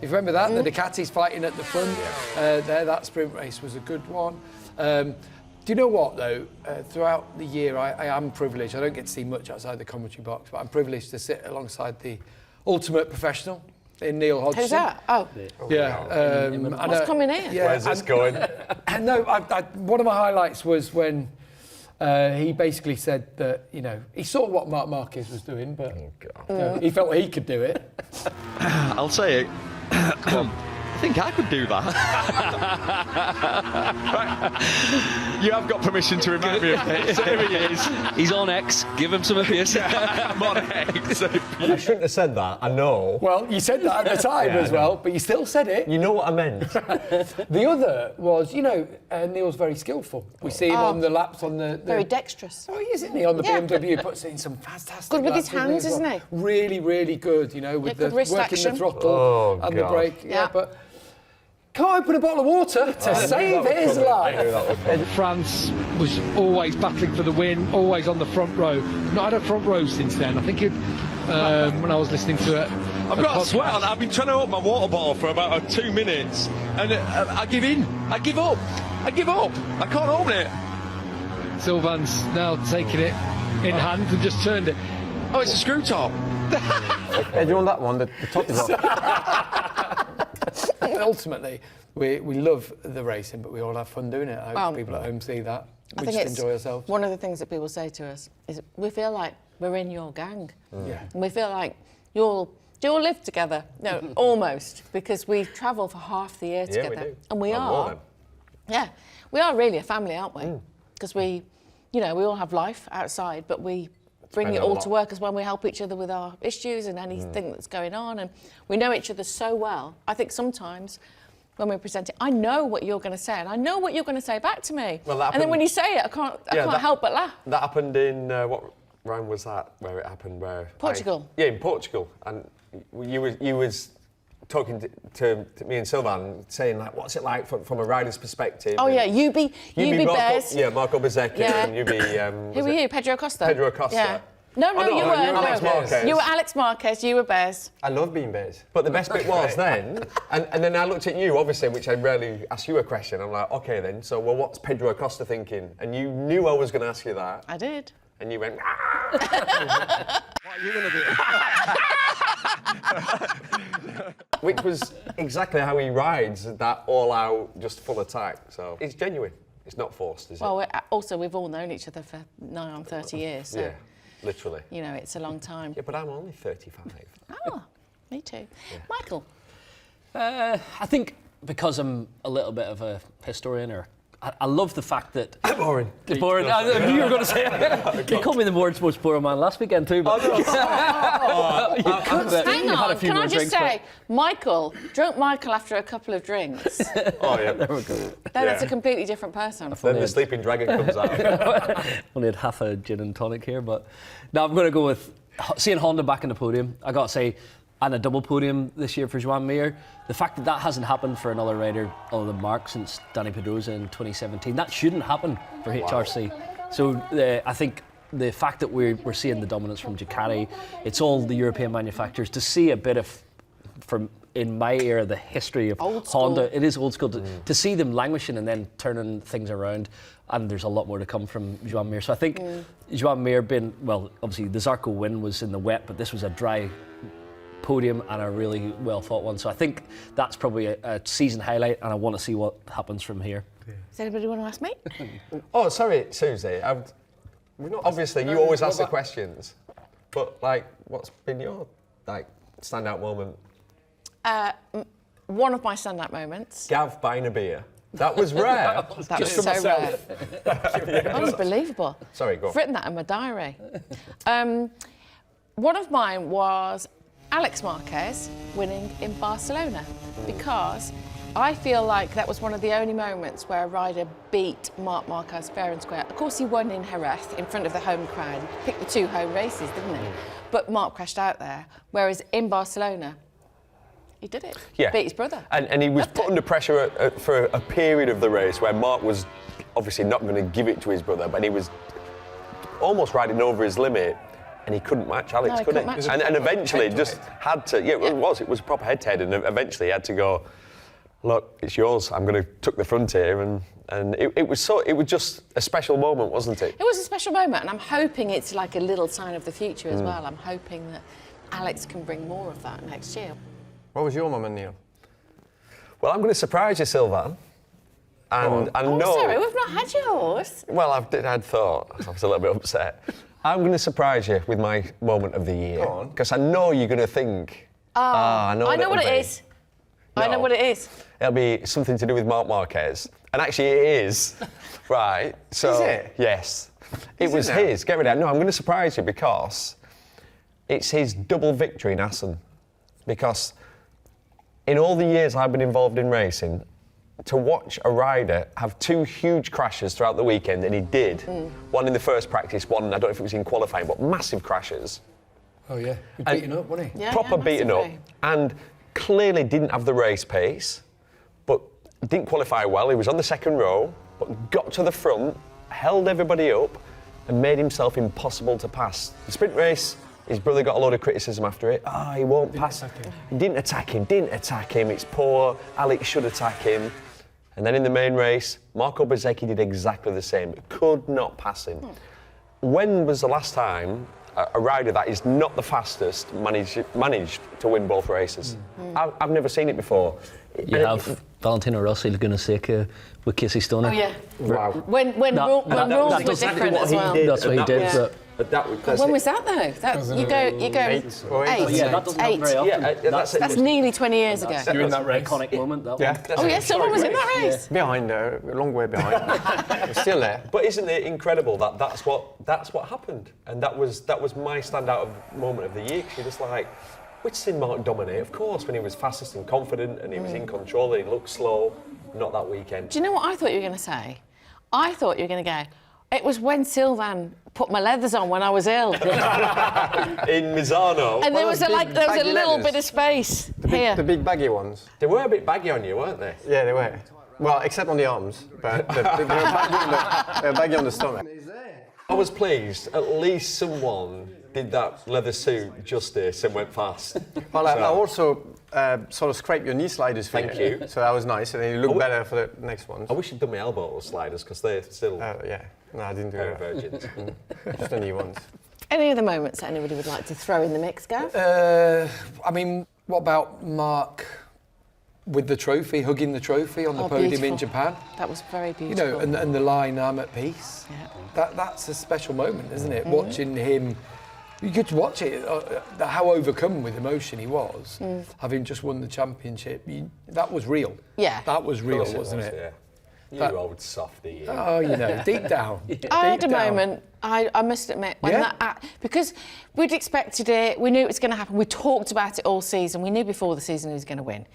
Speaker 4: If you remember that, the Ducatis fighting at the front, that sprint race was a good one. Do you know what, though? Throughout the year, I am privileged. I don't get to see much outside the commentary box, but I'm privileged to sit alongside the ultimate professional in Neil Hodgson.
Speaker 1: Who's that? Oh.
Speaker 4: Yeah.
Speaker 1: What's coming here?
Speaker 4: Yeah,
Speaker 2: where's this going?
Speaker 4: And no, one of my highlights was when he basically said that, he saw what Marc Marquez was doing, but he felt he could do it.
Speaker 8: I'll say it. Come on. I think I could do that. You have got permission to remind me of it. So here he is.
Speaker 6: He's on X. Give him some of his.
Speaker 8: I'm on X.
Speaker 3: I shouldn't have said that, I know.
Speaker 4: Well, you said that at the time as well, but you still said it.
Speaker 3: You know what I meant.
Speaker 4: The other was, Neil's very skillful. We see him on the laps on the...
Speaker 1: Very dexterous.
Speaker 4: Oh, he is, isn't he? On the BMW, puts in some fantastic
Speaker 1: Good with his
Speaker 4: laps,
Speaker 1: hands, isn't he?
Speaker 4: Really, really good, with the
Speaker 1: good wrist
Speaker 4: working
Speaker 1: action.
Speaker 4: the throttle and the brake.
Speaker 1: Yeah.
Speaker 4: But can't open a bottle of water to save his life.
Speaker 7: France was always battling for the win, always on the front row. Not had a front row since then. I think when I was listening to it.
Speaker 8: I've got a sweat on. I've been trying to open my water bottle for about 2 minutes, and I give in. I give up. I can't open it.
Speaker 7: Sylvain's now taking it in hand and just turned it.
Speaker 8: Oh, it's a screw top.
Speaker 3: Hey, do you want that one? The top is off.
Speaker 4: Ultimately, we love the racing, but we all have fun doing it. I hope people at home see that. We just enjoy ourselves.
Speaker 1: One of the things that people say to us is we feel like we're in your gang.
Speaker 4: Yeah.
Speaker 1: And we feel like you all live together. No, almost, because we travel for half the year together.
Speaker 2: We do.
Speaker 1: And we are. Yeah, we are really a family, aren't we? Because we all have life outside, but we bring it all to work as when we help each other with our issues and anything that's going on, and we know each other so well. I think sometimes when we're presenting, I know what you're going to say, and I know what you're going to say back to me.
Speaker 2: Well,
Speaker 1: and then when you say it, I can't help but laugh.
Speaker 2: That happened in what round was that? Where it happened?
Speaker 1: Portugal.
Speaker 2: In Portugal, and you was talking to me and Sylvain, saying like, what's it like from a rider's perspective?
Speaker 1: Oh yeah, you be Bez.
Speaker 2: Yeah, Marco Bezzecchi, and you be.
Speaker 1: Who were you? Pedro Costa.
Speaker 2: Pedro Costa.
Speaker 1: Yeah. No, you weren't.
Speaker 2: Álex Márquez.
Speaker 1: You were Álex Márquez. You were Bez.
Speaker 3: I love being Bez.
Speaker 2: But the best bit was then, and then I looked at you, obviously, which I rarely ask you a question. I'm like, okay then, so what's Pedro Costa thinking? And you knew I was going to ask you that.
Speaker 1: I did.
Speaker 2: And you went, what are you going to do? Which was exactly how he rides, that all-out, just full attack. So it's genuine. It's not forced, is it?
Speaker 1: Well, we've all known each other for nigh on 30 years. So,
Speaker 2: yeah, literally.
Speaker 1: It's a long time.
Speaker 2: Yeah, but I'm only 35.
Speaker 1: Oh, me too. Yeah. Michael?
Speaker 9: I think because I'm a little bit of a historian, I love the fact that...
Speaker 2: Boring.
Speaker 9: It's boring. I knew you were going to say it. You called me the world's most boring man last weekend too. But
Speaker 1: Hang on, can I just say, drunk Michael after a couple of drinks.
Speaker 2: Oh, yeah.
Speaker 9: There we go.
Speaker 1: That's a completely different person.
Speaker 2: Then the sleeping dragon comes out.
Speaker 9: Only had half a gin and tonic here, but... Now I'm going to go with... Seeing Honda back in the podium, I got to say, and a double podium this year for Joan Mir. The fact that hasn't happened for another rider other than Marc since Dani Pedrosa in 2017, that shouldn't happen for HRC. So I think the fact that we're seeing the dominance from Ducati, it's all the European manufacturers. To see a bit of, from in my era, the history of Honda, it is old school. To see them languishing and then turning things around, and there's a lot more to come from Joan Mir. So I think Joan Mir obviously the Zarco win was in the wet, but this was a dry podium and a really well thought one. So I think that's probably a season highlight, and I want to see what happens from here.
Speaker 1: Does anybody want to ask me?
Speaker 2: Oh, sorry, Suzi. Obviously, you always ask the questions, but what's been your standout moment?
Speaker 1: One of my standout moments.
Speaker 2: Gav buying a beer. That was rare.
Speaker 1: That was so rare. Unbelievable.
Speaker 2: Sorry, go on.
Speaker 1: I've written that in my diary. One of mine was Álex Márquez winning in Barcelona, because I feel like that was one of the only moments where a rider beat Marc Marquez fair and square. Of course, he won in Jerez in front of the home crowd. He picked the 2 home races, didn't he? But Marc crashed out there, whereas in Barcelona, he did it.
Speaker 2: Yeah.
Speaker 1: Beat his brother.
Speaker 2: And he was put under pressure for a period of the race where Marc was obviously not going to give it to his brother, but he was almost riding over his limit, and he couldn't match Álex, could he? And eventually just had to, it was a proper head-to-head, and eventually he had to go, look, it's yours, I'm going to tuck the front here, and it was just a special moment, wasn't it?
Speaker 1: It was a special moment, and I'm hoping it's like a little sign of the future as well. I'm hoping that Álex can bring more of that next year.
Speaker 3: What was your moment, Neil?
Speaker 2: Well, I'm going to surprise you, Sylvain. And I know...
Speaker 1: sorry, we've not had yours.
Speaker 2: Well, I'd thought. I was a little bit upset. I'm going to surprise you with my moment of the year.
Speaker 3: Go on.
Speaker 2: Because I know you're going to think, I know what it is.
Speaker 1: I know what it is.
Speaker 2: It'll be something to do with Marc Marquez. And actually it is. Right. So,
Speaker 3: is it?
Speaker 2: Yes. It was his. Get rid of that. No, I'm going to surprise you because it's his double victory in Assen. Because in all the years I've been involved in racing, to watch a rider have 2 huge crashes throughout the weekend, and he did. One in the first practice, one, I don't know if it was in qualifying, but massive crashes.
Speaker 4: Oh, yeah. He beaten up, wasn't he?
Speaker 1: Yeah,
Speaker 2: Proper beaten up. And clearly didn't have the race pace, but didn't qualify well. He was on the second row, but got to the front, held everybody up, and made himself impossible to pass. The sprint race, his brother got a load of criticism after it. He won't pass. Didn't attack him. It's poor. Álex should attack him. And then in the main race, Marco Bezzecchi did exactly the same. Could not pass him. When was the last time a rider that is not the fastest managed to win both races? I've never seen it before.
Speaker 9: You have Valentino Rossi, Laguna Seca, with Casey Stoner.
Speaker 1: Oh, yeah.
Speaker 2: Wow.
Speaker 1: When rules were different as well.
Speaker 9: That's what he did.
Speaker 1: When was that though? You go 8.
Speaker 9: Yeah, that doesn't happen very often.
Speaker 1: That's nearly 20 years ago.
Speaker 9: You're in that iconic moment. That one.
Speaker 1: Sylvain was in that race.
Speaker 3: Behind, a long way behind. Still there.
Speaker 2: But isn't it incredible that that's what happened? And that was my standout moment of the year. Because you're just like, we'd seen Marc dominate, of course, when he was fastest and confident, and he was in control, and he looked slow. Not that weekend.
Speaker 1: Do you know what I thought you were going to say? I thought you were going to go, it was when Sylvain put my leathers on when I was ill.
Speaker 2: In Misano.
Speaker 1: And there was a little bit of space here.
Speaker 3: The big baggy ones.
Speaker 2: They were a bit baggy on you, weren't they?
Speaker 3: Yeah, they were. Well, except on the arms, but they were baggy on the stomach.
Speaker 2: I was pleased. At least someone did that leather suit justice and went fast.
Speaker 3: Well, I also sort of scraped your knee sliders for
Speaker 2: Thank you.
Speaker 3: So that was nice, and then you look better for the next ones.
Speaker 2: I wish you'd done my elbow sliders, because they're still...
Speaker 3: yeah. No, I didn't do that.
Speaker 2: Virgins.
Speaker 3: Just the new ones.
Speaker 1: Any other moments that anybody would like to throw in the mix, Gav?
Speaker 4: I mean, what about Marc with the trophy, hugging the trophy on the podium in Japan?
Speaker 1: That was very beautiful.
Speaker 4: You know, and the line, I'm at peace.
Speaker 1: Yeah.
Speaker 4: That's a special moment, isn't it? Watching him, you could watch it, how overcome with emotion he was, having just won the championship. That was real.
Speaker 1: Yeah.
Speaker 4: That was real, wasn't it?
Speaker 2: Yeah. You old softy.
Speaker 4: Oh, you know, deep down.
Speaker 1: I had a moment, I must admit, when because we'd expected it, we knew it was going to happen, we talked about it all season, we knew before the season he was going to win.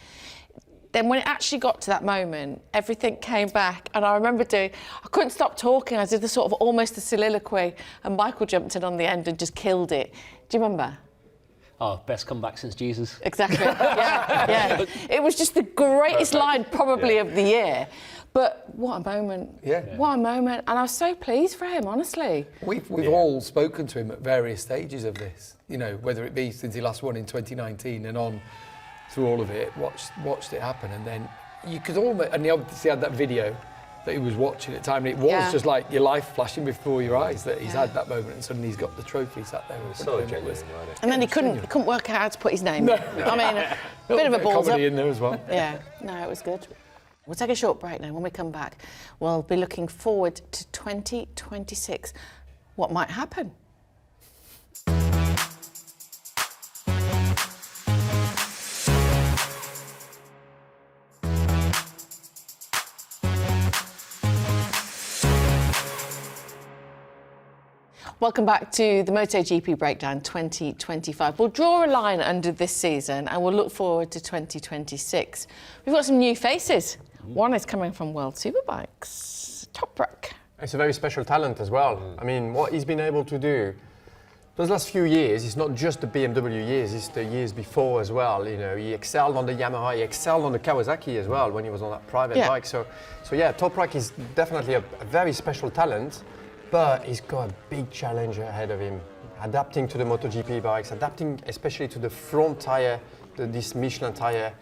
Speaker 1: Then when it actually got to that moment, everything came back, and I remember I couldn't stop talking, I did the sort of almost a soliloquy, and Michael jumped in on the end and just killed it. Do you remember?
Speaker 9: Oh, best comeback since Jesus.
Speaker 1: Exactly, yeah. It was just the greatest line probably of the year. But what a moment.
Speaker 4: Yeah.
Speaker 1: What a moment. And I was so pleased for him, honestly.
Speaker 4: We've all spoken to him at various stages of this, you know, whether it be since he last won in 2019 and on through all of it, watched it happen. And then you could almost, and he obviously had that video that he was watching at the time, and it was just like your life flashing before your eyes that he's had that moment, and suddenly he's got the trophy sat there.
Speaker 2: So genuine,
Speaker 1: and then he couldn't work out how to put his name in. I mean, a bit of a balls up.
Speaker 4: Comedy in there as well.
Speaker 1: Yeah, no, it was good. We'll take a short break now. When we come back, we'll be looking forward to 2026. What might happen? Welcome back to the MotoGP Breakdown 2025. We'll draw a line under this season and we'll look forward to 2026. We've got some new faces. One is coming from World Superbikes, Toprak.
Speaker 3: It's a very special talent as well. I mean, what he's been able to do those last few years, it's not just the BMW years, it's the years before as well. You know, he excelled on the Yamaha, he excelled on the Kawasaki as well when he was on that private bike. So yeah, Toprak is definitely a very special talent, but he's got a big challenge ahead of him. Adapting to the MotoGP bikes, adapting especially to the front tyre, this Michelin tyre,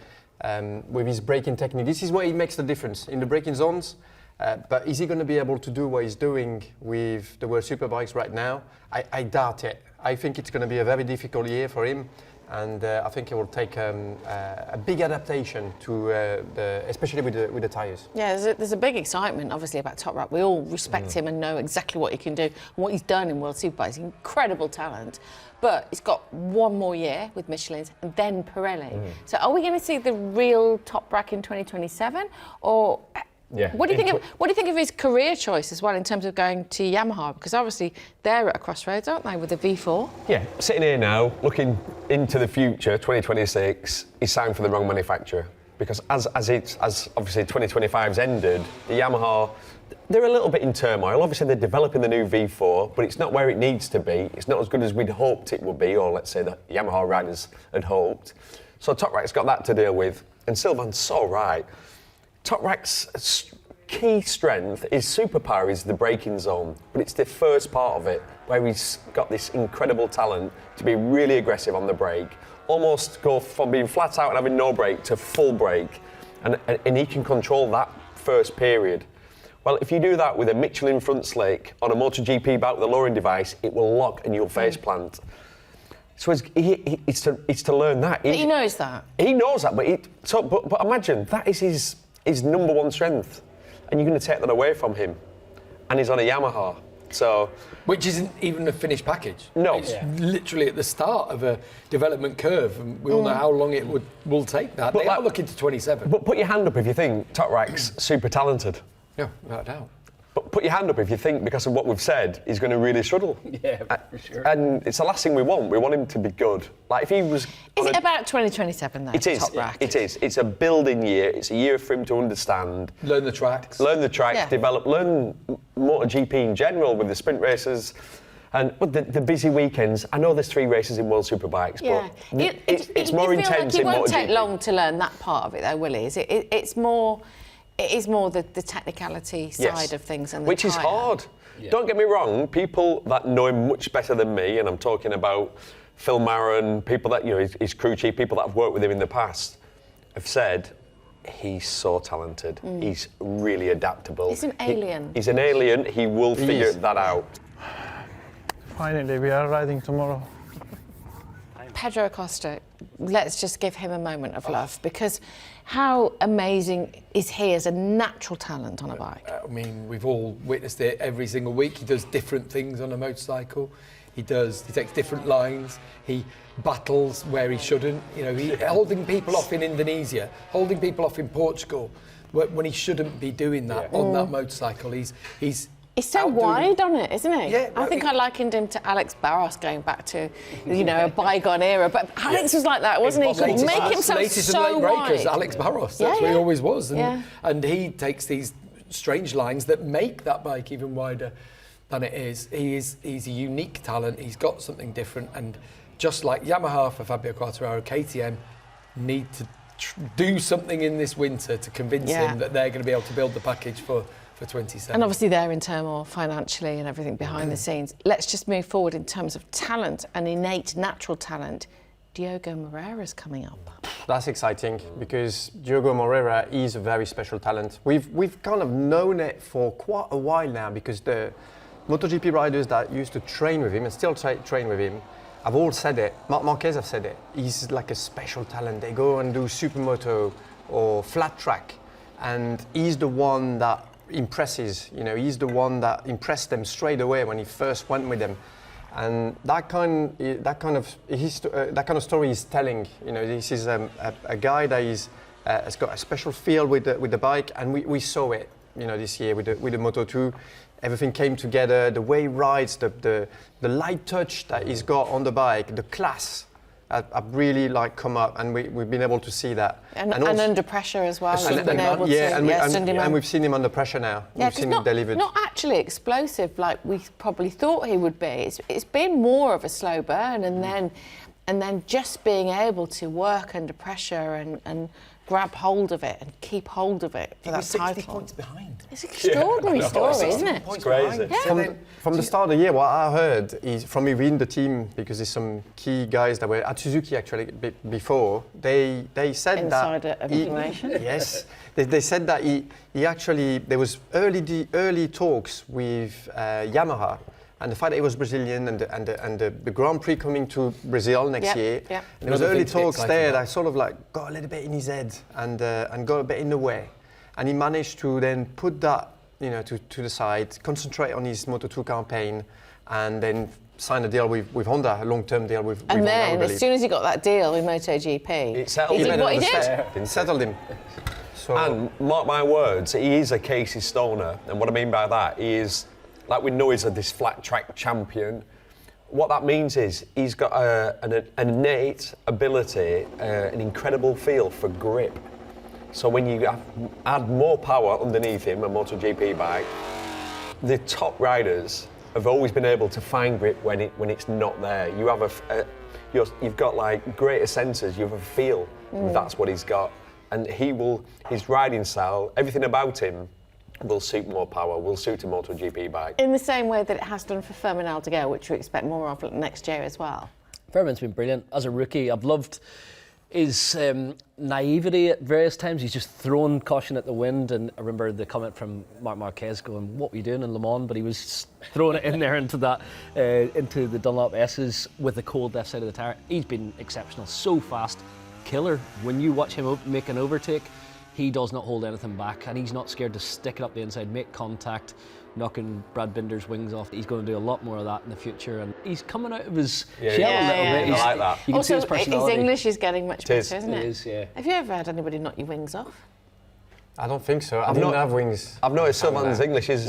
Speaker 3: with his braking technique. This is where he makes the difference in the braking zones. But is he going to be able to do what he's doing with the World Superbikes right now? I doubt it. I think it's going to be a very difficult year for him, and I think it will take a big adaptation to, especially with the tyres.
Speaker 1: Yeah, there's a big excitement, obviously, about Toprak. We all respect him and know exactly what he can do and what he's done in World Superbikes. Incredible talent. But he's got one more year with Michelin's and then Pirelli. So are we going to see the real Toprak in 2027, or...
Speaker 2: Yeah.
Speaker 1: What do you think of his career choice as well in terms of going to Yamaha? Because obviously they're at a crossroads, aren't they, with the V4?
Speaker 2: Yeah, sitting here now, looking into the future, 2026, he's signed for the wrong manufacturer. Because as obviously 2025's ended, the Yamaha, they're a little bit in turmoil. Obviously they're developing the new V4, but it's not where it needs to be. It's not as good as we'd hoped it would be, or let's say the Yamaha riders had hoped. So Toprak's got that to deal with. And Sylvain's so right. Toprak's key strength, his superpower is the braking zone, but it's the first part of it where he's got this incredible talent to be really aggressive on the brake, almost go from being flat out and having no brake to full brake, and he can control that first period. Well, if you do that with a Michelin front slick on a MotoGP bike with a lowering device, it will lock and you'll face plant. So it's to learn that.
Speaker 1: But he knows that.
Speaker 2: He knows that, but imagine that is his number one strength, and you're going to take that away from him, and he's on a Yamaha. So,
Speaker 4: which isn't even a finished package.
Speaker 2: No,
Speaker 4: it's literally at the start of a development curve, and we all know how long it will take that. But they are looking to 27.
Speaker 2: But put your hand up if you think Toprak's super talented.
Speaker 4: Yeah, without a doubt.
Speaker 2: But put your hand up if you think, because of what we've said, he's going to really struggle.
Speaker 9: Yeah, for sure.
Speaker 2: And it's the last thing we want. We want him to be good. Like if he was.
Speaker 1: Is it about 2027 though?
Speaker 2: It is.
Speaker 1: Toprak?
Speaker 2: It is. It's a building year. It's a year for him to understand.
Speaker 4: Learn the tracks.
Speaker 2: Develop. Learn MotoGP in general with the sprint races. And the busy weekends. I know there's 3 races in World Superbikes, but it's more intense in MotoGP.
Speaker 1: He won't take long to learn that part of it though, will he? It is more the technicality side of things, and
Speaker 2: which is hard. Yeah. Don't get me wrong. People that know him much better than me, and I'm talking about Phil Marron, people that his crew chief, people that have worked with him in the past, have said he's so talented. He's really adaptable.
Speaker 1: He's an alien.
Speaker 2: He's an alien. He will figure that out.
Speaker 16: Finally, we are riding tomorrow.
Speaker 1: Pedro Acosta, let's just give him a moment of love, because how amazing is he as a natural talent on a bike?
Speaker 4: I mean, we've all witnessed it every single week. He does different things on a motorcycle. He takes different lines. He battles where he shouldn't. You know, holding people off in Indonesia, holding people off in Portugal, when he shouldn't be doing that on that motorcycle.
Speaker 1: He's so wide on it, isn't he? Yeah, I think I likened him to Alex Barros going back to, a bygone era. But Alex was like that, wasn't he? He could make himself so wide.
Speaker 4: Alex Barros, that's what he always was. And he takes these strange lines that make that bike even wider than it is. He's a unique talent. He's got something different. And just like Yamaha for Fabio Quartararo, KTM need to do something in this winter to convince him that they're going to be able to build the package for 27.
Speaker 1: And obviously they're in turmoil financially and everything behind the scenes. Let's just move forward in terms of talent and innate natural talent. Diogo Moreira's coming up.
Speaker 3: That's exciting because Diogo Moreira is a very special talent. We've kind of known it for quite a while now, because the MotoGP riders that used to train with him and still train with him have all said it. Marc Marquez have said it. He's like a special talent. They go and do supermoto or flat track, and he's the one that impresses. He's the one that impressed them straight away when he first went with them, and that kind of story he's telling. This is a guy that has got a special feel with the bike, and we saw it. this year with the Moto2. Everything came together. The way he rides, the light touch that he's got on the bike, the class. Have really come up, and we've been able to see that.
Speaker 1: And under pressure as well.
Speaker 3: And we've seen him under pressure now.
Speaker 1: Yeah,
Speaker 3: we've seen him delivered.
Speaker 1: Not actually explosive like we probably thought he would be. It's been more of a slow burn, and then just being able to work under pressure and grab hold of it and keep hold of it for that title.
Speaker 17: 60 points behind.
Speaker 1: It's an extraordinary story, isn't it?
Speaker 2: It's crazy.
Speaker 1: Yeah.
Speaker 3: From the start of the year, what I heard is from within the team, because there's some key guys that were at Suzuki actually before, they said
Speaker 1: Insider information.
Speaker 3: Yes, they said that he actually, there was early talks with Yamaha, and the fact that he was Brazilian and the Grand Prix coming to Brazil next year, and there was early talks there that sort of got a little bit in his head and got a bit in the way, and he managed to then put that to the side, concentrate on his Moto2 campaign, and then sign a deal with Honda, a long-term deal with
Speaker 1: And
Speaker 3: Honda,
Speaker 1: then, as soon as he got that deal with MotoGP,
Speaker 2: it settled him.
Speaker 1: What he did?
Speaker 3: It settled him. So,
Speaker 2: and mark my words, he is a Casey Stoner, and what I mean by that, he is, like we know he's this flat track champion. What that means is he's got an innate ability, an incredible feel for grip. So when you add more power underneath him, a MotoGP bike, the top riders have always been able to find grip when it's not there. You have you've got greater sensors. You have a feel. That's what he's got, and his riding style, everything about him, will suit more power. Will suit a MotoGP bike. In
Speaker 1: the same way that it has done for Furman Aldeguer, which we expect more of next year as well.
Speaker 9: Furman's been brilliant as a rookie. I've loved his naivety at various times. He's just thrown caution at the wind, and I remember the comment from Marc Marquez going, "What were you doing in Le Mans?" But he was throwing it in there into the Dunlop S's with the cold left side of the tyre. He's been exceptional, so fast, killer. When you watch him make an overtake, he does not hold anything back, and he's not scared to stick it up the inside, make contact, knocking Brad Binder's wings off. He's going to do a lot more of that in the future, and he's coming out of his shell a little bit.
Speaker 2: I like that.
Speaker 9: You can see his personality.
Speaker 1: His English is getting much better, isn't it?
Speaker 9: It is, yeah.
Speaker 1: Have you ever had anybody knock your wings off?
Speaker 3: I don't think so. I didn't have wings.
Speaker 2: I've noticed Sylvain's English is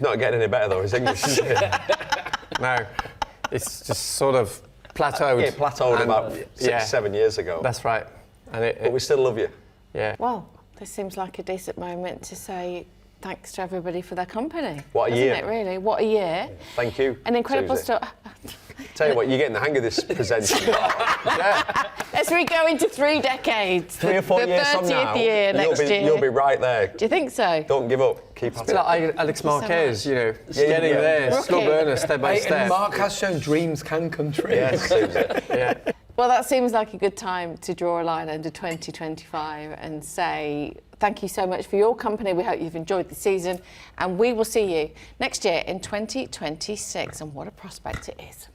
Speaker 2: not getting any better though. His English is
Speaker 3: no, it's just sort of plateaued.
Speaker 2: It plateaued about 6-7 years ago.
Speaker 3: That's right.
Speaker 2: But we still love you.
Speaker 3: Yeah.
Speaker 1: Well, this seems like a decent moment to say thanks to everybody for their company.
Speaker 2: What a year.
Speaker 1: Isn't it, really? What a year.
Speaker 2: Thank you.
Speaker 1: An incredible story.
Speaker 2: Tell you what, you're getting the hang of this presenting.
Speaker 1: As we go into 3 decades.
Speaker 2: 3 or 4 years from now,
Speaker 1: year next year.
Speaker 2: You'll be right there.
Speaker 1: Do you think so?
Speaker 2: Don't give up. Keep at it.
Speaker 3: Like Álex Márquez, getting there, slow burner, step by step.
Speaker 4: And Mark has shown dreams can come true.
Speaker 2: Yes, yeah.
Speaker 1: Well, that seems like a good time to draw a line under 2025 and say thank you so much for your company. We hope you've enjoyed the season, and we will see you next year in 2026. And what a prospect it is.